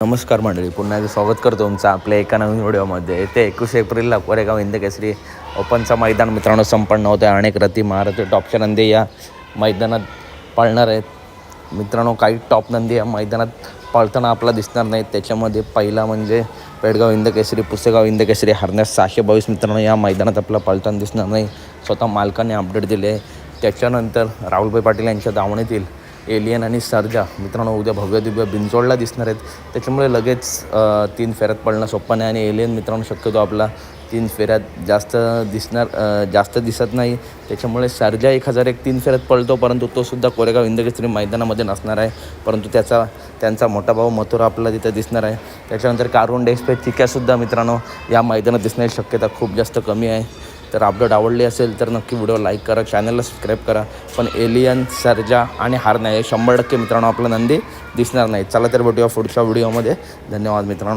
नमस्कार मंडळी, पुन्हा एकदा स्वागत करतो तुमचं आपल्या एका नवीन व्हिडिओमध्ये. ते 21 एप्रिलला कोरेगाव हिंदकेसरी ओपनचं मैदान मित्रांनो संपन्न होतं आहे. अनेक रथी महारथी टॉपच्या नंदी या मैदानात पळणार आहेत. मित्रांनो, काही टॉप नंदी या मैदानात पळताना आपला दिसणार नाहीत. त्याच्यामध्ये पहिला म्हणजे पेडगाव हिंदकेसरी, पुसेगाव हिंदकेसरी हरण्यास 622 मित्रांनो या मैदानात आपला पळताना दिसणार नाही. स्वतः मालकाने अपडेट दिले आहे. त्याच्यानंतर राहुलभाई पाटील यांच्या दावणीतील एलियन आणि सर्जा मित्रांनो उद्या भव्य दिव्य बिंजोडला दिसणार आहेत. त्याच्यामुळे लगेच 3 फेऱ्यात पळणं सोपं नाही. आणि एलियन मित्रांनो शक्यतो आपला 3 फेऱ्यात जास्त दिसत नाही. त्याच्यामुळे सर्जा 1001 3 फेऱ्यात पळतो, परंतु तोसुद्धा कोरेगाव हिंदकेसरी मैदानामध्ये नसणार आहे. परंतु त्यांचा मोठा भाऊ मथुरा आपला तिथं दिसणार आहे. त्याच्यानंतर कारुंडे एक्सप्रेस चिक्यासुद्धा मित्रांनो या मैदानात दिसण्याची शक्यता खूप जास्त कमी आहे. तर अपडेट आवडली असेल तर नक्की व्हिडिओ लाईक करा, चॅनलला सबस्क्राईब करा. पण एलियन, सर्जा आणि हारण्या हे 100% मित्रांनो आपला नंदी दिसणार नाही. चला तर भेटूया पुढच्या व्हिडिओमध्ये. धन्यवाद मित्रांनो.